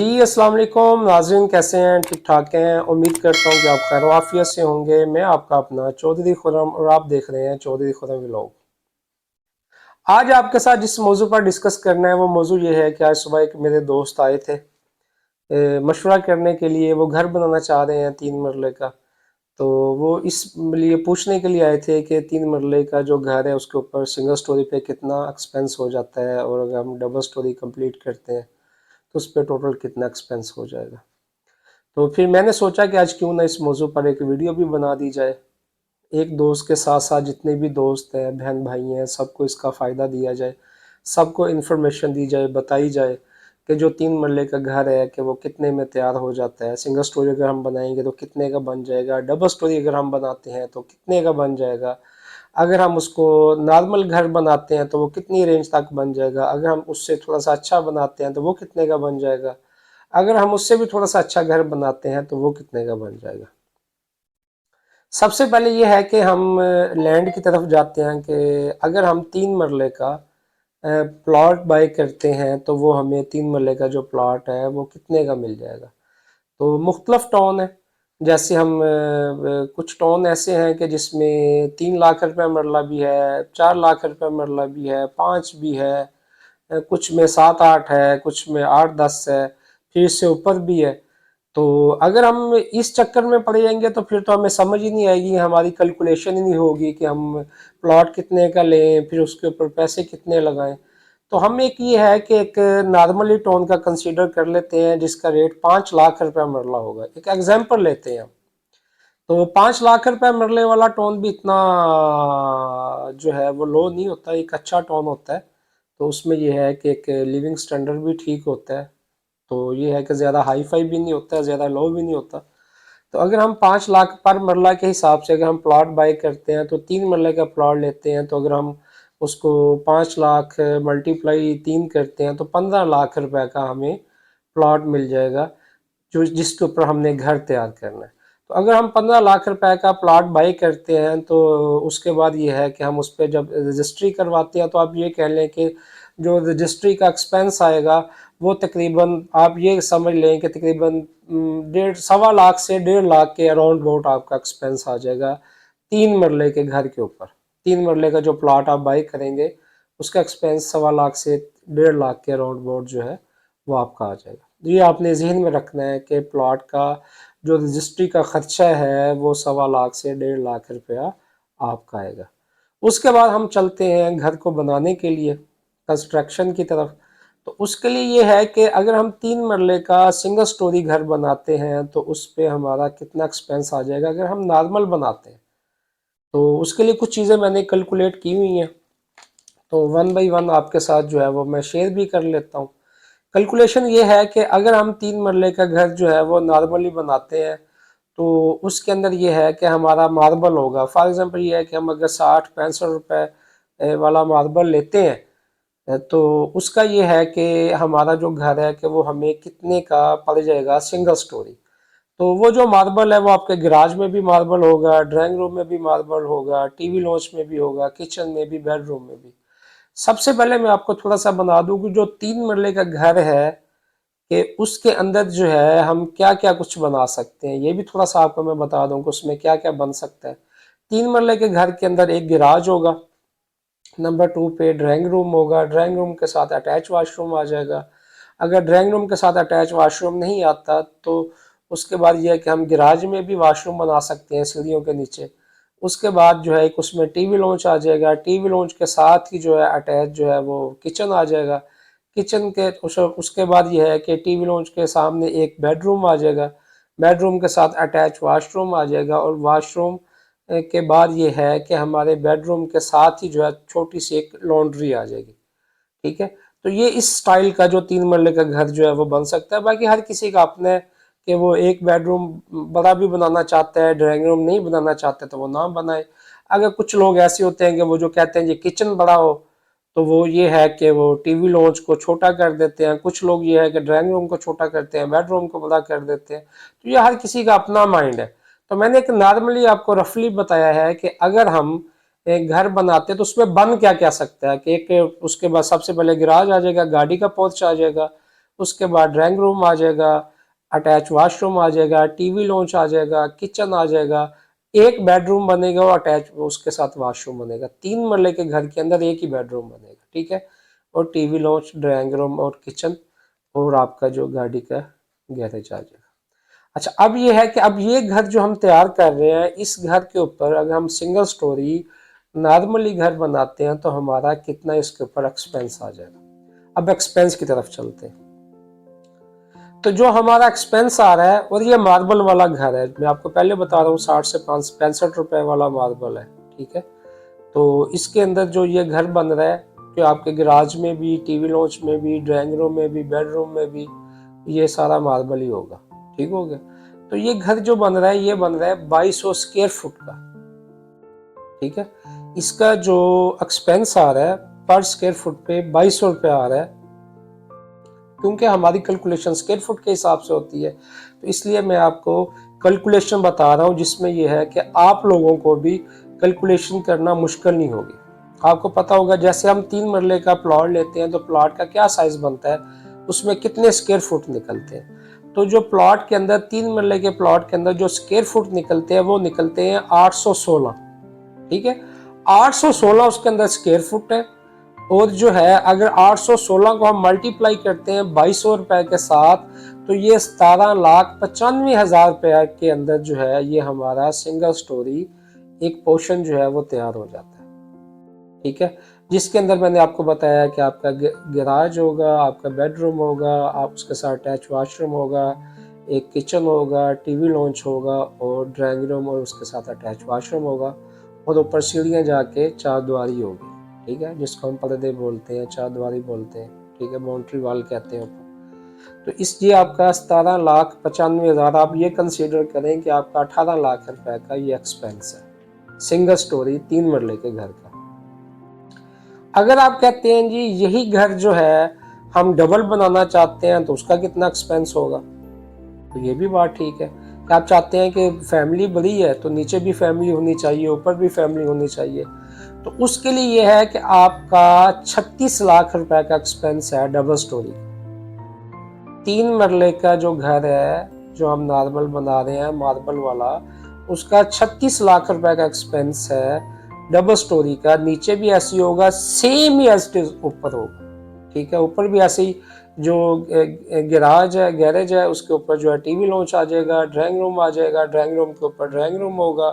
जी अस्सलाम वालेकुम नाज़रीन, कैसे हैं? ठीक ठाक हैं। उम्मीद करता हूँ कि आप खैर आफियत से होंगे। मैं आपका अपना चौधरी खुर्रम और आप देख रहे हैं चौधरी खुर्रम व्लॉग। आज आपके साथ जिस मौजू पर डिस्कस करना है वो मौजू ये है कि आज सुबह एक मेरे दोस्त आए थे मशवरा करने के लिए। वो घर बनाना चाह रहे हैं 3 मरले का। तो वो इस लिए पूछने के लिए आए थे कि 3 मरले का जो घर है उसके ऊपर सिंगल स्टोरी पे कितना एक्सपेंस हो जाता है, और अगर हम डबल स्टोरी कंप्लीट करते हैं तो उस पर टोटल कितना एक्सपेंस हो जाएगा। तो फिर मैंने सोचा कि आज क्यों ना इस मौजू पर एक वीडियो भी बना दी जाए। एक दोस्त के साथ साथ जितने भी दोस्त हैं, बहन भाई हैं, सबको इसका फ़ायदा दिया जाए, सबको इन्फॉर्मेशन दी जाए, बताई जाए कि जो 3 मरले का घर है कि वो कितने में तैयार हो जाता है। सिंगल स्टोरी अगर हम बनाएंगे तो कितने का बन जाएगा, डबल स्टोरी अगर हम बनाते हैं तो कितने का बन जाएगा, अगर हम उसको नॉर्मल घर बनाते हैं तो वो कितनी रेंज तक बन जाएगा, अगर हम उससे थोड़ा सा अच्छा बनाते हैं तो वो कितने का बन जाएगा, अगर हम उससे भी थोड़ा सा अच्छा घर बनाते हैं तो वो कितने का बन जाएगा। सबसे पहले ये है कि हम लैंड की तरफ जाते हैं कि अगर हम 3 मरले का प्लॉट बाय करते हैं तो वो हमें 3 मरले का जो प्लॉट है वो कितने का मिल जाएगा। तो मुख्तलफ टाउन है। जैसे हम कुछ टाउन ऐसे हैं कि जिसमें 3 लाख रुपए मरला भी है, 4 लाख रुपए मरला भी है, 5 भी है, कुछ में 7-8 है, कुछ में 8-10 है, फिर इससे ऊपर भी है। तो अगर हम इस चक्कर में पड़ जाएंगे तो फिर तो हमें समझ ही नहीं आएगी, हमारी कैलकुलेशन ही नहीं होगी कि हम प्लॉट कितने का लें, फिर उसके ऊपर पैसे कितने लगाएं। तो हम एक ये है कि एक नॉर्मली टोन का कंसीडर कर लेते हैं जिसका रेट 5 लाख रुपया मरला होगा। एक एग्जांपल लेते हैं हम। तो 5 लाख रुपए मरले वाला टोन भी इतना जो है वो लो नहीं होता, एक अच्छा टोन होता है। तो उसमें ये है कि एक लिविंग स्टैंडर्ड भी ठीक होता है। तो ये है कि ज़्यादा हाई फाई भी नहीं होता, ज़्यादा लो भी नहीं होता। तो अगर हम 5 लाख पर मरला के हिसाब से अगर हम प्लॉट बाई करते हैं तो 3 मरले का प्लॉट लेते हैं, तो अगर हम उसको 5 लाख मल्टीप्लाई 3 करते हैं तो 15 लाख रुपए का हमें प्लॉट मिल जाएगा, जो जिसके ऊपर हमने घर तैयार करना है। तो अगर हम 15 लाख रुपए का प्लॉट बाई करते हैं तो उसके बाद ये है कि हम उस पर जब रजिस्ट्री करवाते हैं तो आप ये कह लें कि जो रजिस्ट्री का एक्सपेंस आएगा वो तकरीबन आप ये समझ लें कि तकरीबन 1.5 सवा लाख से 1.5 लाख के अराउंड अबाउट आपका एक्सपेंस आ जाएगा 3 मरले के घर के ऊपर। 3 मरले का जो प्लॉट आप बाई करेंगे उसका एक्सपेंस 1.25 से 1.5 लाख के अराउंड अबाउट जो है वो आपका आ जाएगा। ये आपने जहन में रखना है कि प्लॉट का जो रजिस्ट्री का खर्चा है वो 1.25 से 1.5 लाख रुपया आपका आएगा। उसके बाद हम चलते हैं घर को बनाने के लिए, कंस्ट्रक्शन की तरफ। तो उसके लिए ये है कि अगर हम 3 मरले का सिंगल स्टोरी घर बनाते हैं तो उस पर हमारा कितना एक्सपेंस आ जाएगा अगर हम नॉर्मल बनाते हैं। तो उसके लिए कुछ चीज़ें मैंने कैलकुलेट की हुई हैं, तो वन बाई वन आपके साथ जो है वो मैं शेयर भी कर लेता हूँ। कैलकुलेशन ये है कि अगर हम 3 मरले का घर जो है वो नॉर्मली बनाते हैं तो उसके अंदर ये है कि हमारा मार्बल होगा। फॉर एग्जांपल ये है कि हम अगर 60-65 रुपए वाला मार्बल लेते हैं तो उसका ये है कि हमारा जो घर है कि वो हमें कितने का पड़ जाएगा सिंगल स्टोरी। तो वो जो मार्बल है वो आपके गैराज में भी मार्बल होगा, ड्राइंग रूम में भी मार्बल होगा, टीवी लॉन्च में भी होगा, किचन में भी, बेडरूम में भी। सबसे पहले मैं आपको थोड़ा सा बता दूं कि जो 3 मरले का घर है कि उसके अंदर जो है हम क्या क्या कुछ बना सकते हैं, ये भी थोड़ा सा आपको मैं बता दूं कि उसमें क्या क्या बन सकता है। 3 मरले के घर के अंदर एक गैराज होगा, नंबर 2 पे ड्राइंग रूम होगा, ड्राइंग रूम के साथ अटैच वाशरूम आ जाएगा। अगर ड्राइंग रूम के साथ अटैच वाशरूम नहीं आता तो उसके बाद यह है कि हम गैराज में भी वाशरूम बना सकते हैं सीढ़ियों के नीचे। उसके बाद जो है एक उसमें टीवी लॉन्च आ जाएगा, टीवी लॉन्च के साथ ही जो है अटैच जो है वो किचन आ जाएगा। किचन के उसके बाद यह है कि टीवी लॉन्च के सामने एक बेडरूम आ जाएगा, बेडरूम के साथ अटैच वाशरूम आ जाएगा, और वाशरूम के बाद ये है कि हमारे बेडरूम के साथ ही जो है छोटी सी एक लॉन्ड्री आ जाएगी। ठीक है। तो ये इस स्टाइल का जो 3 मरले का घर जो है वो बन सकता है। बाकी हर किसी का अपना है कि वो एक बेडरूम बड़ा भी बनाना चाहता है, ड्राइंग रूम नहीं बनाना चाहते तो वो ना बनाए। अगर कुछ लोग ऐसे होते हैं कि वो जो कहते हैं ये किचन बड़ा हो तो वो ये है कि वो टीवी लॉन्च को छोटा कर देते हैं। कुछ लोग ये है कि ड्राइंग रूम को छोटा करते हैं, बेडरूम को बड़ा कर देते हैं। तो ये हर किसी का अपना माइंड है। तो मैंने एक नॉर्मली आपको रफली बताया है कि अगर हम एक घर बनाते हैं तो उसमें बन क्या क्या सकता है कि एक उसके बाद सबसे पहले गैराज आ जाएगा, गाड़ी का पोर्च आ जाएगा, उसके बाद ड्राइंग रूम आ जाएगा, अटैच वाशरूम आ जाएगा, टीवी लॉन्च आ जाएगा, किचन आ जाएगा, एक बेडरूम बनेगा और अटैच उसके साथ वाशरूम बनेगा। 3 मरले के घर के अंदर एक ही बेडरूम बनेगा, ठीक है। और टीवी लॉन्च, ड्राइंग रूम और किचन और आपका जो गाड़ी का गैरेज आ जाएगा। अच्छा, अब ये है कि अब ये घर जो हम तैयार कर रहे हैं, इस घर के ऊपर अगर हम सिंगल स्टोरी नॉर्मली घर बनाते हैं तो हमारा कितना इसके ऊपर एक्सपेंस आ जाएगा। अब एक्सपेंस की तरफ चलते हैं। तो जो हमारा एक्सपेंस आ रहा है, और ये मार्बल वाला घर है, मैं आपको पहले बता रहा हूँ 60 से 65 रुपए वाला मार्बल है, ठीक है। तो इसके अंदर जो ये घर बन रहा है, जो आपके गराज में भी, टीवी लॉन्च में भी, ड्राइंग रूम में भी, बेडरूम में भी, ये सारा मार्बल ही होगा, ठीक हो गया। तो ये घर जो बन रहा है, ये बन रहा है 2200 स्क्वायर फुट का, ठीक है। इसका जो एक्सपेंस आ रहा है पर स्क्वायर फुट पे 2200 रुपये आ रहा है, क्योंकि हमारी कैलकुलेशन स्क्वायर फुट के हिसाब से होती है। तो इसलिए मैं आपको कैलकुलेशन बता रहा हूँ, जिसमें यह है कि आप लोगों को भी कैलकुलेशन करना मुश्किल नहीं होगी। आपको पता होगा, जैसे हम 3 मरले का प्लॉट लेते हैं तो प्लॉट का क्या साइज बनता है, उसमें कितने स्क्वायर फुट निकलते हैं। तो जो प्लॉट के अंदर 3 मरले के प्लॉट के अंदर जो स्क्वायर फुट निकलते हैं, वो निकलते हैं 816, ठीक है। 816 उसके अंदर स्क्वायर फुट है। और जो है, अगर 816 को हम मल्टीप्लाई करते हैं 2200 रुपए के साथ, तो ये 17,95,000 रुपए के अंदर जो है, ये हमारा सिंगल स्टोरी एक पोर्शन जो है वो तैयार हो जाता है, ठीक है। जिसके अंदर मैंने आपको बताया कि आपका गैराज होगा, आपका बेडरूम होगा, आप उसके साथ अटैच वाशरूम होगा, एक किचन होगा, टीवी लॉन्च होगा और ड्राइंग रूम और उसके साथ अटैच वाशरूम होगा, और ऊपर सीढ़ियाँ जाके 4 द्वारी होगी, ठीक है, जिसको हम पर्दे बोलते हैं, 4 द्वारी बोलते हैं, ठीक है, बाउंड्री वाल कहते हैं ऊपर। तो इस ये आपका 17,95,000, आप ये कंसीडर करें कि आपका 18 लाख रुपए का ये एक्सपेंस है सिंगल स्टोरी 3 मरले के घर का। अगर आप कहते हैं जी यही घर जो है हम डबल बनाना चाहते हैं तो उसका कितना एक्सपेंस होगा, तो ये भी बात ठीक है कि आप चाहते हैं कि फैमिली बड़ी है तो नीचे भी फैमिली होनी चाहिए, ऊपर भी फैमिली होनी चाहिए। तो उसके लिए ये है कि आपका 36 लाख रुपए का एक्सपेंस है डबल स्टोरी। 3 मरले का जो घर है, जो हम नॉर्मल बना रहे हैं मार्बल वाला, उसका 36 लाख रुपए का एक्सपेंस है डबल स्टोरी का। नीचे भी ऐसी होगा, सेम ही एज इट इज ऊपर होगा, ठीक है। ऊपर भी ऐसे ही जो गैराज है, गैरेज है, उसके ऊपर जो है टीवी लॉन्च आ जाएगा, ड्राइंग रूम आ जाएगा, ड्राइंग रूम के ऊपर ड्राइंग रूम होगा,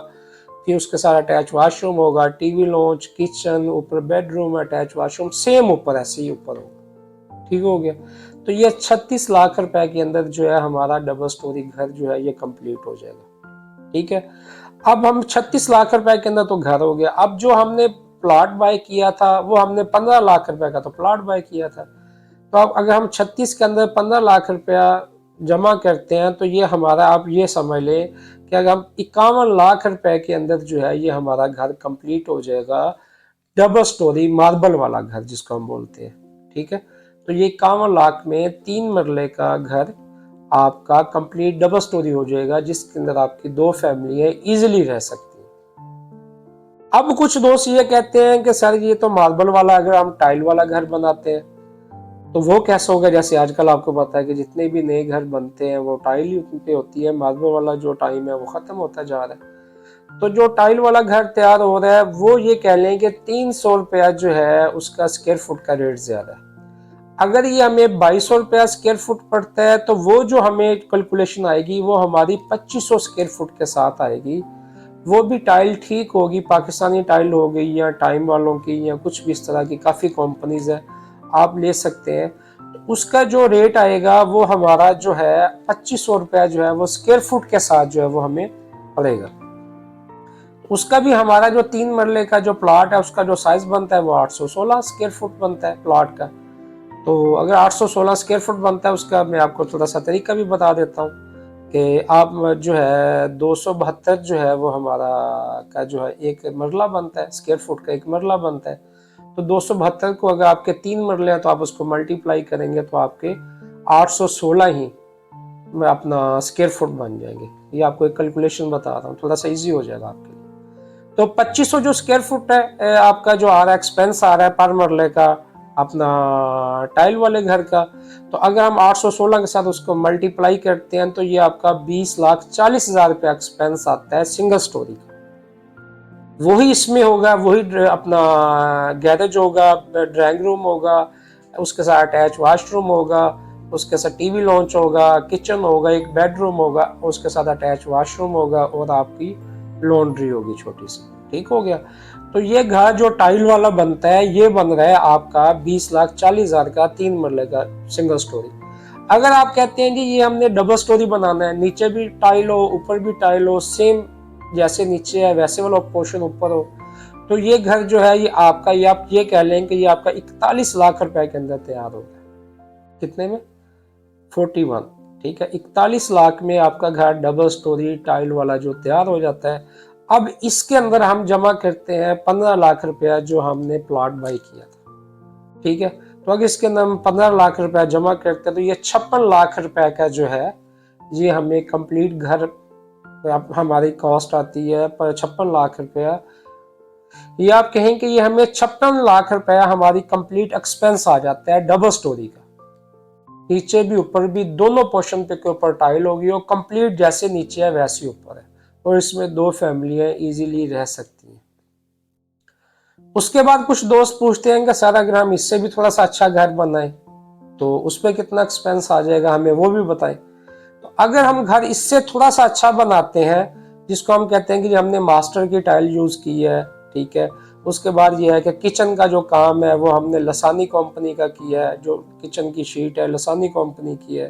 फिर उसके साथ अटैच वाशरूम होगा, टीवी लॉन्च, किचन, ऊपर बेडरूम, अटैच वाशरूम, सेम ऊपर ऐसे ही ऊपर होगा, ठीक हो गया। तो ये 36 लाख रुपए के अंदर जो है हमारा डबल स्टोरी घर जो है ये कंप्लीट हो जाएगा, ठीक है। अब हम 36 लाख रुपए के अंदर तो घर हो गया। अब जो हमने प्लॉट बाय किया था, वो हमने 15 लाख रुपए का तो प्लॉट बाय किया था। तो अब अगर हम 36 के अंदर 15 लाख रुपया जमा करते हैं, तो ये हमारा, आप ये समझ लें कि अगर हम 51 लाख रुपए के अंदर जो है ये हमारा घर कंप्लीट हो जाएगा, डबल स्टोरी मार्बल वाला घर जिसको हम बोलते हैं, ठीक है। तो ये 51 लाख में 3 मरले का घर आपका कंप्लीट डबल स्टोरी हो जाएगा, जिसके अंदर आपकी 2 फैमिली इजीली रह सकती है। अब कुछ दोस्त ये कहते हैं कि सर ये तो मार्बल वाला, अगर हम टाइल वाला घर बनाते हैं तो वो कैसे होगा। जैसे आजकल आपको पता है कि जितने भी नए घर बनते हैं वो टाइल ही पे होती है, मार्बल वाला जो टाइम है वो खत्म होता जा रहा है। तो जो टाइल वाला घर तैयार हो रहा है, वो ये कह लें कि 300 रुपया जो है उसका स्क्वायर फुट का रेट ज्यादा है। अगर ये हमें 2200 रुपया स्क्वायर फुट पड़ता है, तो वो जो हमें कैलकुलेशन आएगी वो हमारी 2500 स्क्वायर फुट के साथ आएगी। वो भी टाइल ठीक होगी, पाकिस्तानी टाइल हो गई या टाइम वालों की या कुछ भी इस तरह की काफ़ी कंपनीज है, आप ले सकते हैं। तो उसका जो रेट आएगा वो हमारा जो है 2500 रुपया जो है वो स्क्वायर फुट के साथ जो है वो हमें पड़ेगा। उसका भी हमारा जो 3 मरले का जो प्लॉट है उसका जो साइज बनता है वो 816 स्क्वायर फुट बनता है प्लॉट का। तो अगर 816 स्क्वायर फुट बनता है, उसका मैं आपको थोड़ा सा तरीका भी बता देता हूँ कि आप जो है 272 जो है वो हमारा का जो है एक मरला बनता है, स्क्वायर फुट का एक मरला बनता है। तो 272 को अगर आपके 3 मरले हैं तो आप उसको मल्टीप्लाई करेंगे तो आपके 816 ही में अपना स्क्वायर फुट बन जाएंगे। ये आपको एक कैलकुलेशन बता रहा हूँ, थोड़ा सा ईजी हो जाएगा आपके लिए। तो 2500 जो स्क्वायर फुट है आपका जो आ रहा है एक्सपेंस आ रहा है पर मरले का अपना टाइल वाले घर का। तो अगर हम 816 के साथ उसको मल्टीप्लाई करते हैं तो ये आपका 20,40,000 रुपया एक्सपेंस आता है सिंगल स्टोरी का। वही इसमें होगा, वही अपना गैरेज होगा, ड्राइंग रूम होगा, उसके साथ अटैच वाशरूम होगा, उसके साथ टीवी लॉन्च होगा, किचन होगा, एक बेडरूम होगा, उसके साथ अटैच वाशरूम होगा और आपकी लॉन्ड्री होगी छोटी सी। ठीक हो गया। तो ये घर जो टाइल वाला बनता है ये बन रहा है आपका 20,40,000 का 3 मरले का सिंगल स्टोरी। अगर आप कहते हैं कि ये हमने डबल स्टोरी बनाना है, नीचे भी टाइल हो ऊपर भी टाइल हो, सेम जैसे नीचे है वैसे वाला पोर्शन ऊपर हो, तो ये घर जो है ये आपका, ये आप ये कह लें कि ये आपका 41 लाख रुपए के अंदर तैयार होगा। कितने में? 41। ठीक है, 41 लाख में आपका घर डबल स्टोरी टाइल वाला जो तैयार हो जाता है। अब इसके अंदर हम जमा करते हैं 15 लाख रुपया जो हमने प्लॉट बाई किया था। ठीक है, तो अगर इसके अंदर हम 15 लाख रुपया जमा करते हैं तो ये 56 लाख रुपए का जो है ये हमें कंप्लीट घर हमारी कॉस्ट आती है पर 56 लाख रुपया। ये आप कहें कि ये हमें 56 लाख रुपया हमारी कंप्लीट एक्सपेंस आ जाता है डबल स्टोरी का। नीचे भी ऊपर भी दोनों पोर्शन पे के ऊपर टाइल होगी और कंप्लीट जैसे नीचे है वैसे ऊपर है, और इसमें 2 फैमिलियां इजीली रह सकती हैं। उसके बाद कुछ दोस्त पूछते हैं कि सर अगर हम इससे भी थोड़ा सा अच्छा घर बनाए तो उस पर कितना एक्सपेंस आ जाएगा, हमें वो भी बताएं। तो अगर हम घर इससे थोड़ा सा अच्छा बनाते हैं, जिसको हम कहते हैं कि हमने मास्टर की टाइल यूज की है, ठीक है, उसके बाद ये है कि किचन का जो काम है वो हमने लसानी कंपनी का किया है, जो किचन की शीट है लसानी कंपनी की है,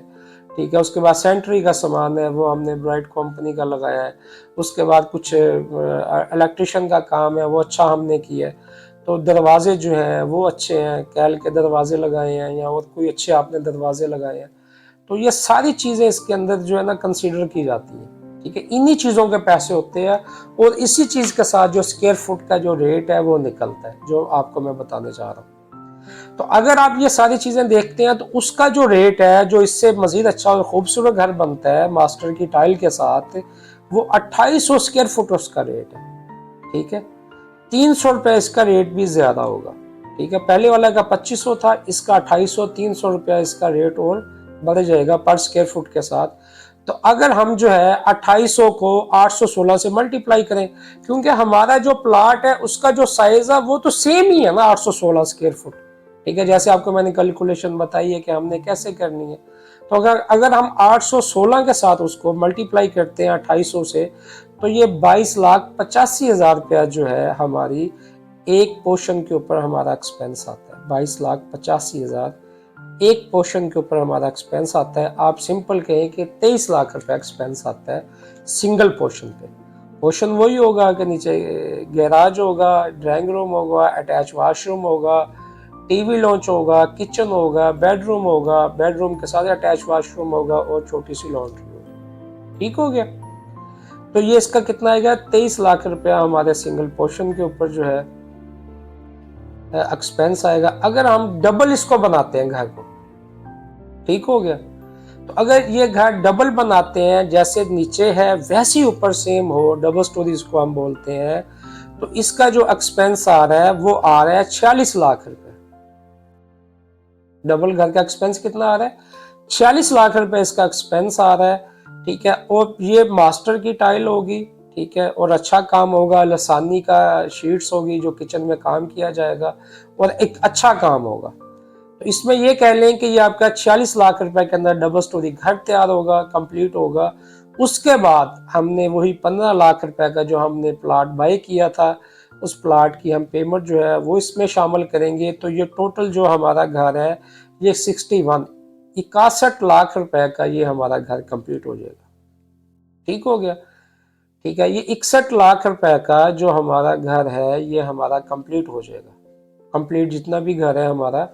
ठीक है, उसके बाद सेंट्री का सामान है वो हमने ब्राइट कंपनी का लगाया है, उसके बाद कुछ इलेक्ट्रिशियन का काम है वो अच्छा हमने किया है, तो दरवाजे जो हैं वो अच्छे हैं, कैल के दरवाजे लगाए हैं या और कोई अच्छे आपने दरवाजे लगाए हैं। तो ये सारी चीज़ें इसके अंदर जो है ना कंसीडर की जाती हैं। ठीक है, इन्हीं चीज़ों के पैसे होते हैं और इसी चीज़ के साथ जो स्क्वायर फुट का जो रेट है वो निकलता है, जो आपको मैं बताने जा रहा हूँ। तो अगर आप ये सारी चीज़ें देखते हैं तो उसका जो रेट है, जो इससे मज़ीद अच्छा और खूबसूरत घर बनता है मास्टर की टाइल के साथ, वो 2800 स्क्वायर फुट उसका रेट है। ठीक है, 300 रुपये इसका रेट भी ज़्यादा होगा। ठीक है, पहले वाला का 2500 था, इसका 2800, 300 रुपया इसका रेट और बढ़ जाएगा पर स्क्वायर फुट के साथ। तो अगर हम जो है 2800 को 816 से मल्टीप्लाई करें, क्योंकि हमारा जो प्लाट है उसका जो साइज है वो तो सेम ही है ना, 816 स्क्वायर फुट। ठीक है, जैसे आपको मैंने कैलकुलेशन बताई है कि हमने कैसे करनी है। तो अगर हम 816 के साथ उसको मल्टीप्लाई करते हैं 2800 से, तो ये 22,85,000 रुपया जो है हमारी एक पोर्शन के ऊपर हमारा एक्सपेंस आता है। 22,85,000 एक पोर्शन के ऊपर हमारा एक्सपेंस आता है। आप सिंपल कहें कि 23 लाख रुपए एक्सपेंस आता है सिंगल पोर्शन पे। पोर्शन वही होगा कि नीचे गैराज होगा, ड्राइंग रूम होगा, अटैच वाशरूम होगा, टीवी लॉन्च होगा, किचन होगा, बेडरूम होगा, बेडरूम के साथ अटैच वाशरूम होगा और छोटी सी लॉन्ड्री होगी। ठीक हो गया। तो ये इसका कितना आएगा? 23 लाख रुपया हमारे सिंगल पोर्शन के ऊपर जो है एक्सपेंस आएगा। अगर हम डबल इसको बनाते हैं घर को, ठीक हो गया, तो अगर ये घर डबल बनाते हैं, जैसे नीचे है वैसे ही ऊपर सेम हो, डबल स्टोरी इसको हम बोलते हैं, तो इसका जो एक्सपेंस आ रहा है वो आ रहा है 46 लाख रुपए। डबल घर का एक्सपेंस कितना आ रहा है? 46 लाख रुपए इसका एक्सपेंस आ रहा है। ठीक है, और ये मास्टर की टाइल होगी, ठीक है, और अच्छा काम होगा, लसानी का शीट्स होगी जो किचन में काम किया जाएगा और एक अच्छा काम होगा। तो इसमें ये कह लें कि ये आपका 46 लाख रुपए के अंदर डबल स्टोरी घर तैयार होगा, कंप्लीट होगा। उसके बाद हमने वही 15 लाख रुपए का जो हमने प्लाट बाय किया था, उस प्लाट की हम पेमेंट जो है वो इसमें शामिल करेंगे। तो ये टोटल जो हमारा घर है ये 61 लाख रुपए का ये हमारा घर कंप्लीट हो जाएगा। ठीक हो गया। ठीक है, ये 61 लाख रुपए का जो हमारा घर है ये हमारा कंप्लीट हो जाएगा। कंप्लीट जितना भी घर है हमारा,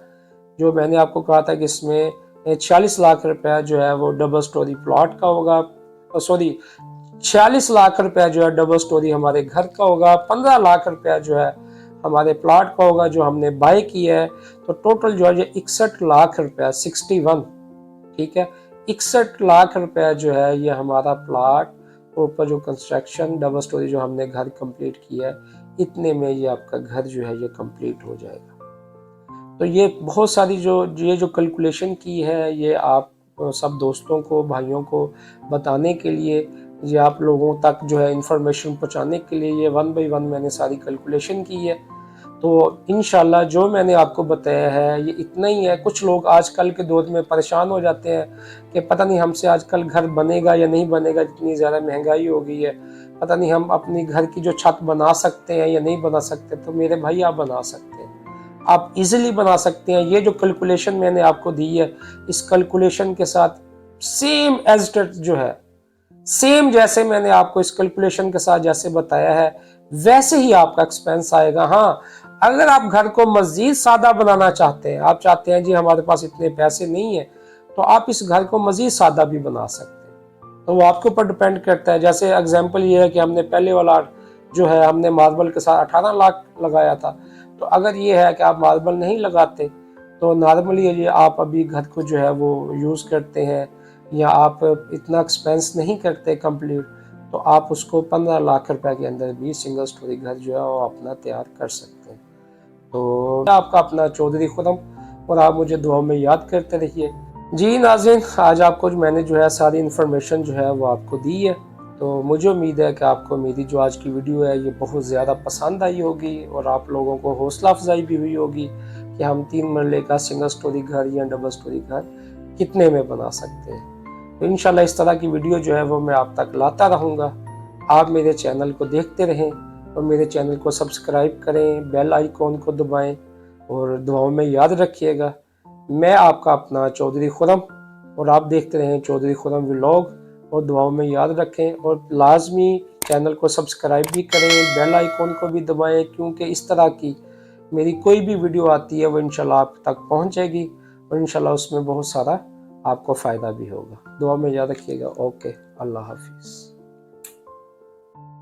जो मैंने आपको कहा था कि इसमें 46 लाख रुपया जो है वो डबल स्टोरी प्लॉट का होगा, सॉरी 46 लाख रुपया जो है डबल स्टोरी हमारे घर का होगा, 15 लाख रुपया जो है हमारे प्लॉट का होगा जो हमने बाय किया है। तो टोटल जो है 61 लाख रुपया, 61, ठीक है, 61 लाख रुपया जो है ये हमारा प्लॉट और ऊपर जो कंस्ट्रक्शन डबल स्टोरी जो हमने घर कंप्लीट किया है, इतने में ये आपका घर जो है ये कंप्लीट हो जाएगा। तो ये बहुत सारी जो कैलकुलेशन की है, ये आप सब दोस्तों को, भाइयों को बताने के लिए, ये आप लोगों तक जो है इंफॉर्मेशन पहुंचाने के लिए ये 1 बाय 1 मैंने सारी कैलकुलेशन की है। तो इंशाल्लाह जो मैंने आपको बताया है ये इतना ही है। कुछ लोग आजकल के दौर में परेशान हो जाते हैं कि पता नहीं हमसे आजकल घर बनेगा या नहीं बनेगा, इतनी ज़्यादा महंगाई हो गई है, पता नहीं हम अपनी घर की जो छत बना सकते हैं या नहीं बना सकते। तो मेरे भाई, आप बना सकते हैं, आप इजीली बना सकते हैं। ये जो कैलकुलेशन मैंने आपको दी है, इस कैलकुलेशन के साथ सेम एज इट जो है, सेम जैसे मैंने आपको इस कैलकुलेशन के साथ जैसे बताया है, वैसे ही आपका एक्सपेंस आएगा। हाँ, अगर आप घर को मजीद सादा बनाना चाहते हैं, आप चाहते हैं जी हमारे पास इतने पैसे नहीं है, तो आप इस घर को मजीद सादा भी बना सकते हैं। तो वो आपके ऊपर डिपेंड करता है। जैसे एग्जांपल ये है कि हमने पहले वाला जो है, हमने मार्बल के साथ 18 लाख लगाया था। तो अगर ये है कि आप मार्बल नहीं लगाते, तो नॉर्मली ये आप अभी घर को जो है वो यूज़ करते हैं, या आप इतना एक्सपेंस नहीं करते कंप्लीट, तो आप उसको 15 लाख रुपए के अंदर भी सिंगल स्टोरी घर जो है वो अपना तैयार कर सकते हैं। तो आपका अपना चौधरी खुरम, और आप मुझे दुआ में याद करते रहिए। जी नाज़रीन, आज आपको मैंने जो है सारी इन्फॉर्मेशन जो है वो आपको दी है। तो मुझे उम्मीद है कि आपको मेरी जो आज की वीडियो है ये बहुत ज़्यादा पसंद आई होगी, और आप लोगों को हौसला अफजाई भी हुई होगी कि हम 3 मरले का सिंगल स्टोरी घर या डबल स्टोरी घर कितने में बना सकते हैं। तो इंशाल्लाह इस तरह की वीडियो जो है वो मैं आप तक लाता रहूँगा। आप मेरे चैनल को देखते रहें और मेरे चैनल को सब्सक्राइब करें, बेल आइकॉन को दबाएं, और दुआओं में याद रखिएगा। मैं आपका अपना चौधरी खुरम, और आप देखते रहें चौधरी खुरम व्लॉग, और दुआओं में याद रखें, और लाजमी चैनल को सब्सक्राइब भी करें, बेल आइकॉन को भी दबाएं, क्योंकि इस तरह की मेरी कोई भी वीडियो आती है वो इंशाल्लाह आप तक पहुंचेगी, और इंशाल्लाह उसमें बहुत सारा आपको फ़ायदा भी होगा। दुआ में याद रखिएगा। ओके, अल्लाह हाफिज़।